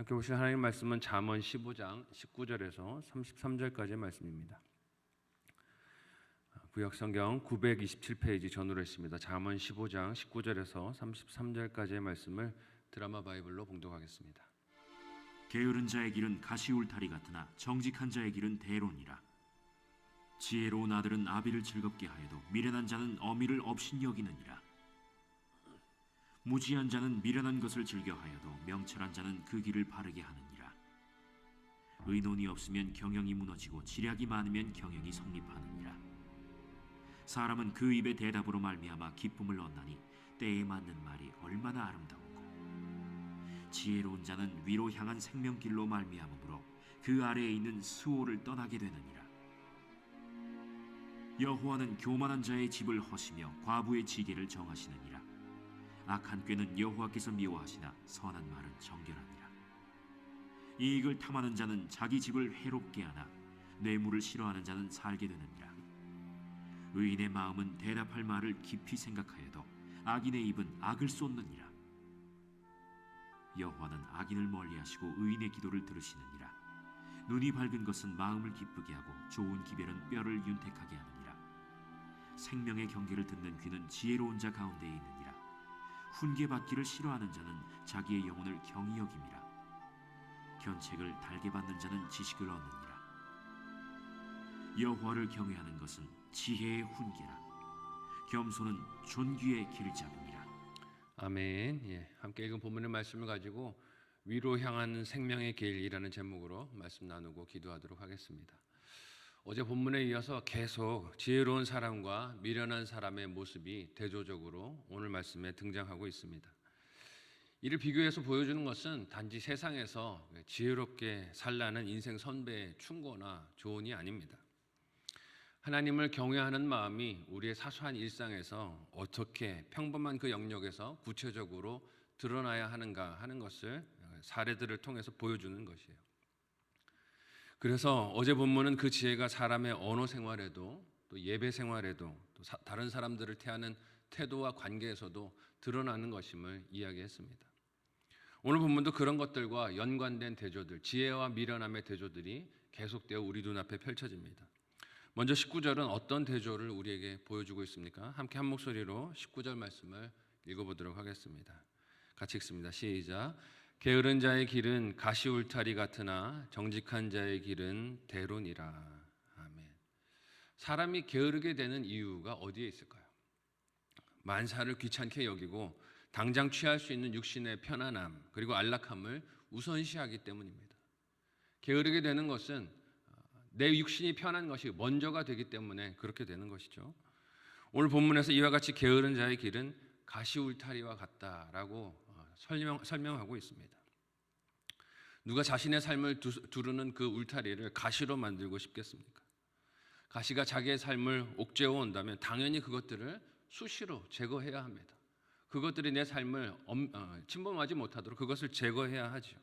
함께 보실 하나님 말씀은 잠언 15장 19절에서 33절까지의 말씀입니다. 구역성경 927페이지 전후로 있습니다. 잠언 15장 19절에서 33절까지의 말씀을 드라마 바이블로 봉독하겠습니다. 게으른 자의 길은 가시울타리 같으나 정직한 자의 길은 대론이라. 지혜로운 아들은 아비를 즐겁게 하여도 미련한 자는 어미를 업신여기느니라. 무지한 자는 미련한 것을 즐겨하여도 명철한 자는 그 길을 바르게 하느니라. 의논이 없으면 경영이 무너지고 지략이 많으면 경영이 성립하느니라. 사람은 그 입의 대답으로 말미암아 기쁨을 얻나니 때에 맞는 말이 얼마나 아름다우고, 지혜로운 자는 위로 향한 생명길로 말미암으므로 그 아래에 있는 수호를 떠나게 되느니라. 여호와는 교만한 자의 집을 허시며 과부의 지게를 정하시느니라. 악한 꾀는 여호와께서 미워하시나 선한 말은 정결하니라. 이익을 탐하는 자는 자기 집을 해롭게 하나 뇌물을 싫어하는 자는 살게 되느니라. 의인의 마음은 대답할 말을 깊이 생각하여도 악인의 입은 악을 쏟느니라. 여호와는 악인을 멀리하시고 의인의 기도를 들으시느니라. 눈이 밝은 것은 마음을 기쁘게 하고 좋은 기별은 뼈를 윤택하게 하느니라. 생명의 경계를 듣는 귀는 지혜로운 자 가운데에 있느니라. 훈계받기를 싫어하는 자는 자기의 영혼을 경히 여김이라. 견책을 달게 받는 자는 지식을 얻느니라. 여호와를 경외하는 것은 지혜의 훈계라. 겸손은 존귀의 길잡이니라. 아멘. 함께 읽은 본문의 말씀을 가지고 위로 향하는 생명의 길이라는 제목으로 말씀 나누고 기도하도록 하겠습니다. 어제 본문에 이어서 계속 지혜로운 사람과 미련한 사람의 모습이 대조적으로 오늘 말씀에 등장하고 있습니다. 이를 비교해서 보여주는 것은 단지 세상에서 지혜롭게 살라는 인생 선배의 충고나 조언이 아닙니다. 하나님을 경외하는 마음이 우리의 사소한 일상에서 어떻게 평범한 그 영역에서 구체적으로 드러나야 하는가 하는 것을 사례들을 통해서 보여주는 것이에요. 그래서 어제 본문은 그 지혜가 사람의 언어 생활에도 또 예배 생활에도 또 다른 사람들을 대하는 태도와 관계에서도 드러나는 것임을 이야기했습니다. 오늘 본문도 그런 것들과 연관된 대조들, 지혜와 미련함의 대조들이 계속되어 우리 눈앞에 펼쳐집니다. 먼저 19절은 어떤 대조를 우리에게 보여주고 있습니까? 함께 한 목소리로 19절 말씀을 읽어보도록 하겠습니다. 같이 읽습니다. 시작. 게으른 자의 길은 가시울타리 같으나 정직한 자의 길은 대론이라. 아멘. 사람이 게으르게 되는 이유가 어디에 있을까요? 만사를 귀찮게 여기고 당장 취할 수 있는 육신의 편안함 그리고 안락함을 우선시하기 때문입니다. 게으르게 되는 것은 내 육신이 편한 것이 먼저가 되기 때문에 그렇게 되는 것이죠. 오늘 본문에서 이와 같이 게으른 자의 길은 가시울타리와 같다라고 설명하고 있습니다. 누가 자신의 삶을 두르는 그 울타리를 가시로 만들고 싶겠습니까? 가시가 자기의 삶을 옥죄어 온다면 당연히 그것들을 수시로 제거해야 합니다. 그것들이 내 삶을 침범하지 못하도록 그것을 제거해야 하죠.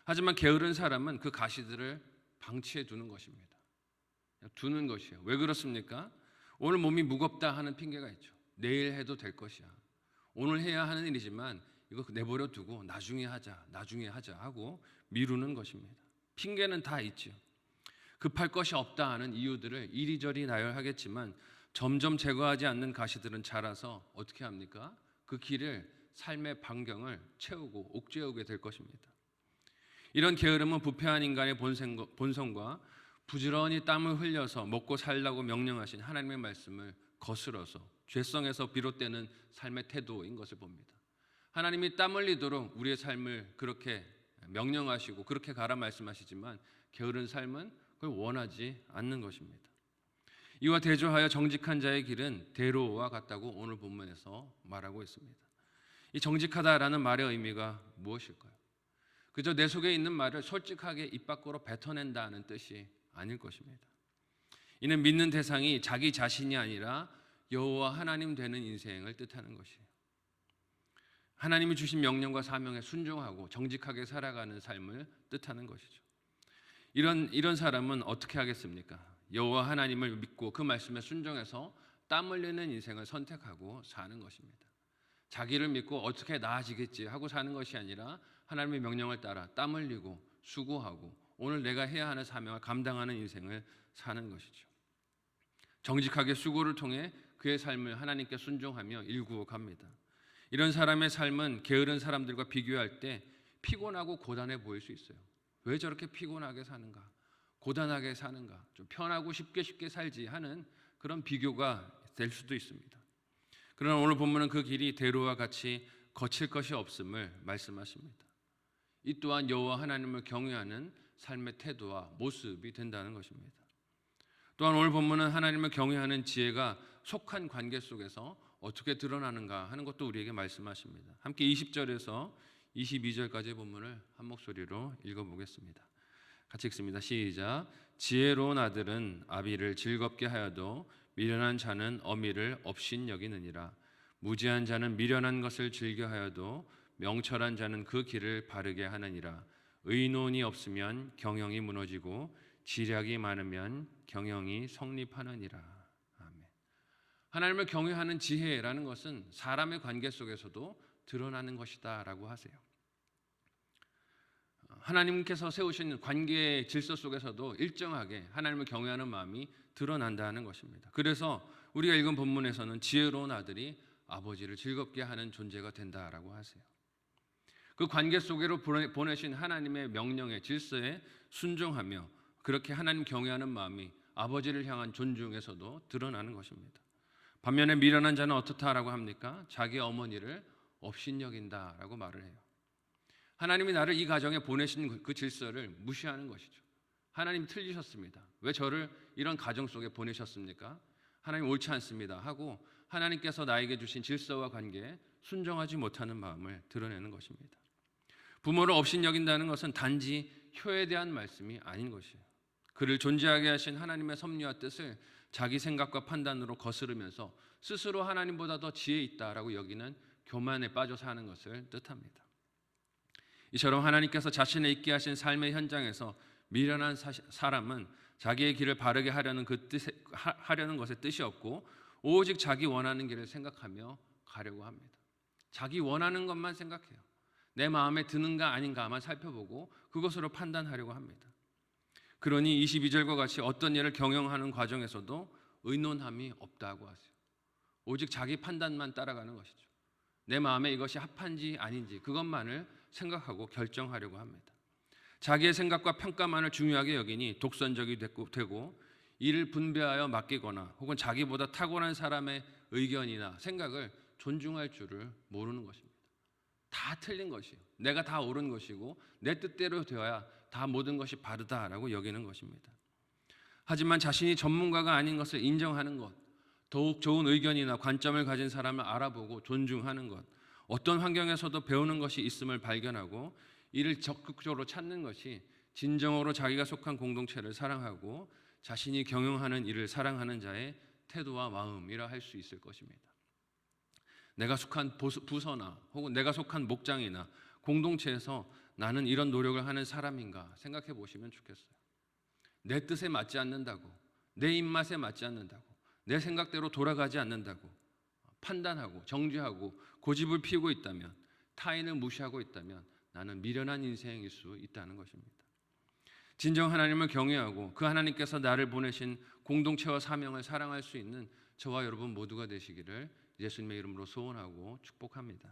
하지만 게으른 사람은 그 가시들을 방치해 두는 것입니다. 두는 것이에요. 왜 그렇습니까? 오늘 몸이 무겁다 하는 핑계가 있죠. 내일 해도 될 것이야. 오늘 해야 하는 일이지만 이거 내버려 두고 나중에 하자 하고 미루는 것입니다. 핑계는 다 있죠. 급할 것이 없다 하는 이유들을 이리저리 나열하겠지만 점점 제거하지 않는 가시들은 자라서 어떻게 합니까? 그 길을 삶의 반경을 채우고 옥죄우게 될 것입니다. 이런 게으름은 부패한 인간의 본성과 부지런히 땀을 흘려서 먹고 살라고 명령하신 하나님의 말씀을 거스러서 죄성에서 비롯되는 삶의 태도인 것을 봅니다. 하나님이 땀 흘리도록 우리의 삶을 그렇게 명령하시고 그렇게 가라 말씀하시지만 게으른 삶은 그걸 원하지 않는 것입니다. 이와 대조하여 정직한 자의 길은 대로와 같다고 오늘 본문에서 말하고 있습니다. 이 정직하다라는 말의 의미가 무엇일까요? 그저 내 속에 있는 말을 솔직하게 입 밖으로 뱉어낸다는 뜻이 아닐 것입니다. 이는 믿는 대상이 자기 자신이 아니라 여호와 하나님 되는 인생을 뜻하는 것이에요. 하나님이 주신 명령과 사명에 순종하고 정직하게 살아가는 삶을 뜻하는 것이죠. 이런 사람은 어떻게 하겠습니까? 여호와 하나님을 믿고 그 말씀에 순종해서 땀 흘리는 인생을 선택하고 사는 것입니다. 자기를 믿고 어떻게 나아지겠지 하고 사는 것이 아니라 하나님의 명령을 따라 땀 흘리고 수고하고 오늘 내가 해야 하는 사명을 감당하는 인생을 사는 것이죠. 정직하게 수고를 통해 그의 삶을 하나님께 순종하며 일구어 갑니다. 이런 사람의 삶은 게으른 사람들과 비교할 때 피곤하고 고단해 보일 수 있어요. 왜 저렇게 피곤하게 사는가? 고단하게 사는가? 좀 편하고 쉽게 살지 하는 그런 비교가 될 수도 있습니다. 그러나 오늘 본문은 그 길이 대로와 같이 거칠 것이 없음을 말씀하십니다. 이 또한 여호와 하나님을 경외하는 삶의 태도와 모습이 된다는 것입니다. 또한 오늘 본문은 하나님을 경외하는 지혜가 속한 관계 속에서 어떻게 드러나는가 하는 것도 우리에게 말씀하십니다. 함께 20절에서 22절까지의 본문을 한 목소리로 읽어보겠습니다. 같이 읽습니다. 시작. 지혜로운 아들은 아비를 즐겁게 하여도 미련한 자는 어미를 업신여기느니라. 무지한 자는 미련한 것을 즐겨하여도 명철한 자는 그 길을 바르게 하느니라. 의논이 없으면 경영이 무너지고 지략이 많으면 경영이 성립하느니라. 아멘. 하나님을 경외하는 지혜라는 것은 사람의 관계 속에서도 드러나는 것이다라고 하세요. 하나님께서 세우신 관계의 질서 속에서도 일정하게 하나님을 경외하는 마음이 드러난다는 것입니다. 그래서 우리가 읽은 본문에서는 지혜로운 아들이 아버지를 즐겁게 하는 존재가 된다라고 하세요. 그 관계 속으로 보내신 하나님의 명령에 질서에 순종하며 그렇게 하나님 경외하는 마음이 아버지를 향한 존중에서도 드러나는 것입니다. 반면에 미련한 자는 어떻다라고 합니까? 자기 어머니를 업신여긴다라고 말을 해요. 하나님이 나를 이 가정에 보내신 그 질서를 무시하는 것이죠. 하나님 틀리셨습니다. 왜 저를 이런 가정 속에 보내셨습니까? 하나님 옳지 않습니다 하고 하나님께서 나에게 주신 질서와 관계에 순종하지 못하는 마음을 드러내는 것입니다. 부모를 업신여긴다는 것은 단지 효에 대한 말씀이 아닌 것이에요. 그를 존재하게 하신 하나님의 섭리와 뜻을 자기 생각과 판단으로 거스르면서 스스로 하나님보다 더 지혜 있다라고 여기는 교만에 빠져 사는 것을 뜻합니다. 이처럼 하나님께서 자신을 있게 하신 삶의 현장에서 미련한 사람은 자기의 길을 바르게 하려는 하려는 것에 뜻이 없고 오직 자기 원하는 길을 생각하며 가려고 합니다. 자기 원하는 것만 생각해요. 내 마음에 드는가 아닌가만 살펴보고 그것으로 판단하려고 합니다. 그러니 22절과 같이 어떤 일을 경영하는 과정에서도 의논함이 없다고 하세요. 오직 자기 판단만 따라가는 것이죠. 내 마음에 이것이 합한지 아닌지 그것만을 생각하고 결정하려고 합니다. 자기의 생각과 평가만을 중요하게 여기니 독선적이 되고 이를 분배하여 맡기거나 혹은 자기보다 탁월한 사람의 의견이나 생각을 존중할 줄을 모르는 것입니다. 다 틀린 것이에요. 내가 다 옳은 것이고 내 뜻대로 되어야 다 모든 것이 바르다라고 여기는 것입니다. 하지만 자신이 전문가가 아닌 것을 인정하는 것, 더욱 좋은 의견이나 관점을 가진 사람을 알아보고 존중하는 것, 어떤 환경에서도 배우는 것이 있음을 발견하고 이를 적극적으로 찾는 것이 진정으로 자기가 속한 공동체를 사랑하고 자신이 경영하는 일을 사랑하는 자의 태도와 마음이라 할 수 있을 것입니다. 내가 속한 부서나 혹은 내가 속한 목장이나 공동체에서 나는 이런 노력을 하는 사람인가 생각해 보시면 좋겠어요. 내 뜻에 맞지 않는다고, 내 입맛에 맞지 않는다고, 내 생각대로 돌아가지 않는다고 판단하고 정죄하고 고집을 피우고 있다면, 타인을 무시하고 있다면 나는 미련한 인생일 수 있다는 것입니다. 진정 하나님을 경외하고 그 하나님께서 나를 보내신 공동체와 사명을 사랑할 수 있는 저와 여러분 모두가 되시기를 예수님의 이름으로 소원하고 축복합니다.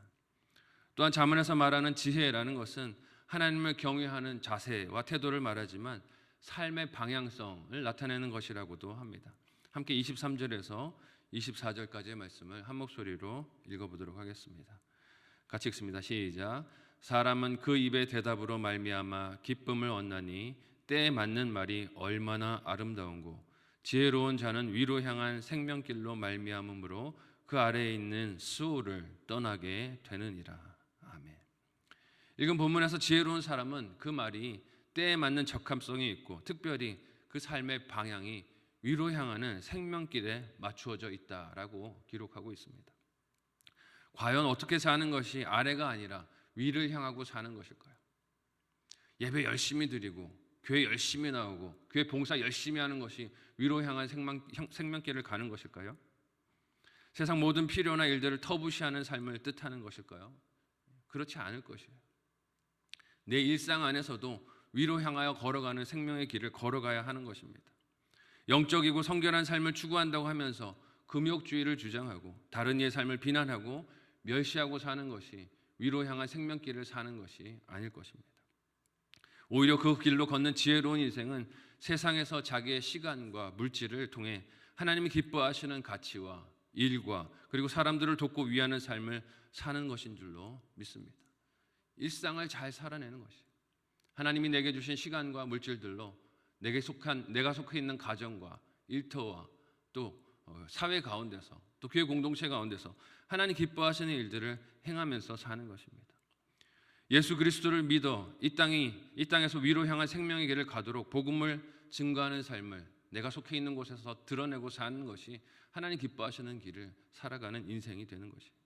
또한 잠언에서 말하는 지혜라는 것은 하나님을 경외하는 자세와 태도를 말하지만 삶의 방향성을 나타내는 것이라고도 합니다. 함께 23절에서 24절까지의 말씀을 한 목소리로 읽어보도록 하겠습니다. 같이 읽습니다. 시작. 사람은 그 입의 대답으로 말미암아 기쁨을 얻나니 때에 맞는 말이 얼마나 아름다운고 지혜로운 자는 위로 향한 생명길로 말미암음으로 그 아래에 있는 수호를 떠나게 되느니라. 아멘. 읽은 본문에서 지혜로운 사람은 그 말이 때에 맞는 적합성이 있고 특별히 그 삶의 방향이 위로 향하는 생명길에 맞추어져 있다라고 기록하고 있습니다. 과연 어떻게 사는 것이 아래가 아니라 위를 향하고 사는 것일까요? 예배 열심히 드리고 교회 열심히 나오고 교회 봉사 열심히 하는 것이 위로 향한 생명길을 가는 것일까요? 세상 모든 필요나 일들을 터부시하는 삶을 뜻하는 것일까요? 그렇지 않을 것이에요. 내 일상 안에서도 위로 향하여 걸어가는 생명의 길을 걸어가야 하는 것입니다. 영적이고 성결한 삶을 추구한다고 하면서 금욕주의를 주장하고 다른 이의 삶을 비난하고 멸시하고 사는 것이 위로 향한 생명길을 사는 것이 아닐 것입니다. 오히려 그 길로 걷는 지혜로운 인생은 세상에서 자기의 시간과 물질을 통해 하나님이 기뻐하시는 가치와 일과 그리고 사람들을 돕고 위하는 삶을 사는 것인 줄로 믿습니다. 일상을 잘 살아내는 것이 하나님이 내게 주신 시간과 물질들로 내가 속해 있는 가정과 일터와 또 사회 가운데서 또 교회 공동체 가운데서 하나님 기뻐하시는 일들을 행하면서 사는 것입니다. 예수 그리스도를 믿어 이 땅에서 위로 향한 생명의 길을 가도록 복음을 증거하는 삶을 내가 속해 있는 곳에서 드러내고 사는 것이 하나님 기뻐하시는 길을 살아가는 인생이 되는 것입니다.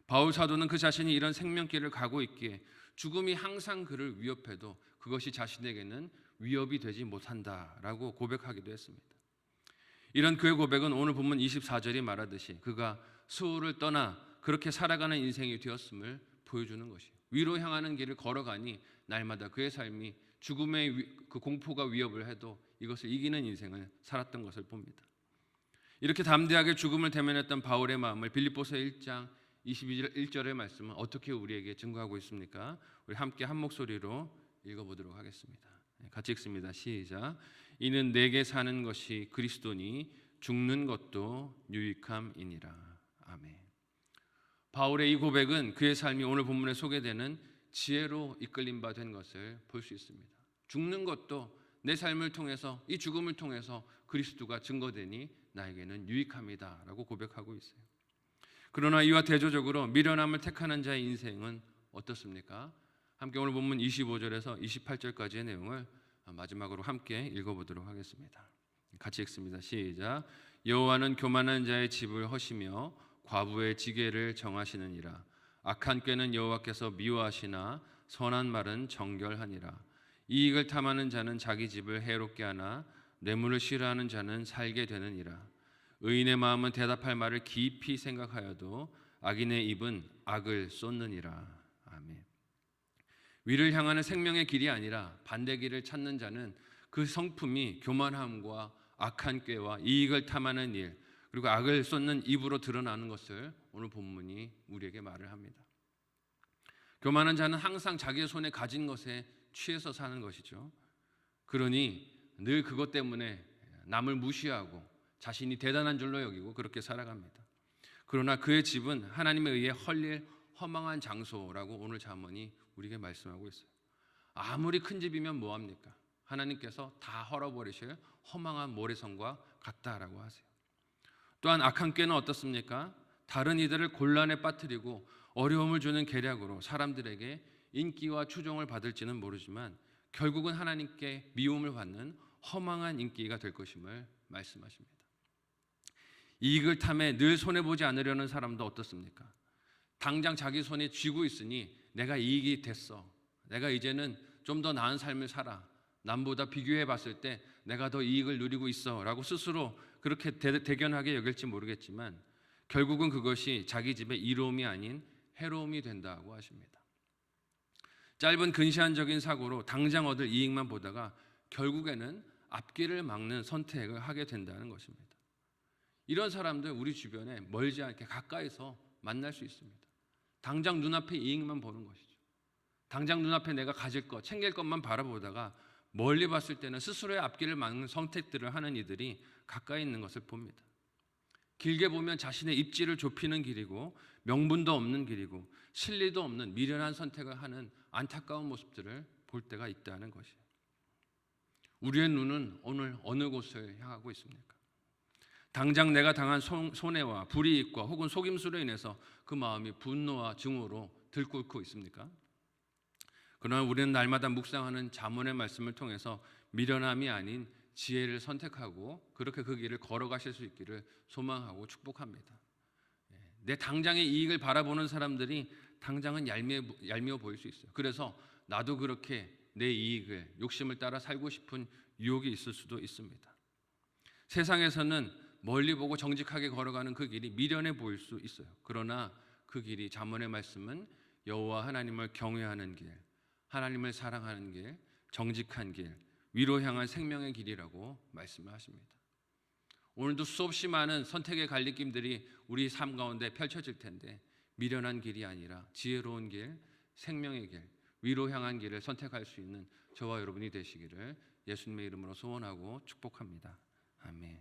바울 사도는 그 자신이 이런 생명길을 가고 있기에 죽음이 항상 그를 위협해도 그것이 자신에게는 위협이 되지 못한다라고 고백하기도 했습니다. 이런 그의 고백은 오늘 본문 24절이 말하듯이 그가 수호를 떠나 그렇게 살아가는 인생이 되었음을 보여주는 것이에요. 위로 향하는 길을 걸어가니 날마다 그의 삶이 죽음의 그 공포가 위협을 해도 이것을 이기는 인생을 살았던 것을 봅니다. 이렇게 담대하게 죽음을 대면했던 바울의 마음을 빌립보서 1장 21절의 말씀은 어떻게 우리에게 증거하고 있습니까? 우리 함께 한 목소리로 읽어보도록 하겠습니다. 같이 읽습니다. 시작. 이는 내게 사는 것이 그리스도니 죽는 것도 유익함이니라. 아멘. 바울의 이 고백은 그의 삶이 오늘 본문에 소개되는 지혜로 이끌림 바 된 것을 볼 수 있습니다. 죽는 것도 내 삶을 통해서 이 죽음을 통해서 그리스도가 증거되니 나에게는 유익함이다 라고 고백하고 있어요. 그러나 이와 대조적으로 미련함을 택하는 자의 인생은 어떻습니까? 함께 오늘 본문 25절에서 28절까지의 내용을 마지막으로 함께 읽어보도록 하겠습니다. 같이 읽습니다. 시작. 여호와는 교만한 자의 집을 허시며 과부의 지게를 정하시느니라. 악한 꾀는 여호와께서 미워하시나 선한 말은 정결하니라. 이익을 탐하는 자는 자기 집을 해롭게 하나 뇌물을 싫어하는 자는 살게 되느니라. 의인의 마음은 대답할 말을 깊이 생각하여도 악인의 입은 악을 쏟느니라. 아멘. 위를 향하는 생명의 길이 아니라 반대 길을 찾는 자는 그 성품이 교만함과 악한 꾀와 이익을 탐하는 일 그리고 악을 쏟는 입으로 드러나는 것을 오늘 본문이 우리에게 말을 합니다. 교만한 자는 항상 자기의 손에 가진 것에 취해서 사는 것이죠. 그러니 늘 그것 때문에 남을 무시하고 자신이 대단한 줄로 여기고 그렇게 살아갑니다. 그러나 그의 집은 하나님에 의해 헐릴 허망한 장소라고 오늘 잠언이 우리에게 말씀하고 있어요. 아무리 큰 집이면 뭐합니까? 하나님께서 다 헐어버리실 허망한 모래성과 같다라고 하세요. 또한 악한 꾀는 어떻습니까? 다른 이들을 곤란에 빠뜨리고 어려움을 주는 계략으로 사람들에게 인기와 추종을 받을지는 모르지만 결국은 하나님께 미움을 받는 허망한 인기가 될 것임을 말씀하십니다. 이익을 탐해 늘 손해보지 않으려는 사람도 어떻습니까? 당장 자기 손에 쥐고 있으니 내가 이익이 됐어. 내가 이제는 좀 더 나은 삶을 살아. 남보다 비교해 봤을 때 내가 더 이익을 누리고 있어 라고 스스로 그렇게 대견하게 여길지 모르겠지만 결국은 그것이 자기 집의 이로움이 아닌 해로움이 된다고 하십니다. 짧은 근시안적인 사고로 당장 얻을 이익만 보다가 결국에는 앞길을 막는 선택을 하게 된다는 것입니다. 이런 사람들 우리 주변에 멀지 않게 가까이서 만날 수 있습니다. 당장 눈앞에 이익만 보는 것이죠. 당장 눈앞에 내가 가질 것, 챙길 것만 바라보다가 멀리 봤을 때는 스스로의 앞길을 막는 선택들을 하는 이들이 가까이 있는 것을 봅니다. 길게 보면 자신의 입지를 좁히는 길이고 명분도 없는 길이고 실리도 없는 미련한 선택을 하는 안타까운 모습들을 볼 때가 있다는 것이에요. 우리의 눈은 오늘 어느 곳을 향하고 있습니까? 당장 내가 당한 손해와 불이익과 혹은 속임수로 인해서 그 마음이 분노와 증오로 들끓고 있습니까? 그러나 우리는 날마다 묵상하는 잠언의 말씀을 통해서 미련함이 아닌 지혜를 선택하고 그렇게 그 길을 걸어가실 수 있기를 소망하고 축복합니다. 내 당장의 이익을 바라보는 사람들이 당장은 얄미워 보일 수 있어요. 그래서 나도 그렇게 내 이익을 욕심을 따라 살고 싶은 유혹이 있을 수도 있습니다. 세상에서는 멀리 보고 정직하게 걸어가는 그 길이 미련해 보일 수 있어요. 그러나 그 길이 잠언의 말씀은 여호와 하나님을 경외하는 길, 하나님을 사랑하는 길, 정직한 길, 위로 향한 생명의 길이라고 말씀을 하십니다. 오늘도 수없이 많은 선택의 갈림길들이 우리 삶 가운데 펼쳐질 텐데 미련한 길이 아니라 지혜로운 길, 생명의 길, 위로 향한 길을 선택할 수 있는 저와 여러분이 되시기를 예수님의 이름으로 소원하고 축복합니다. 아멘.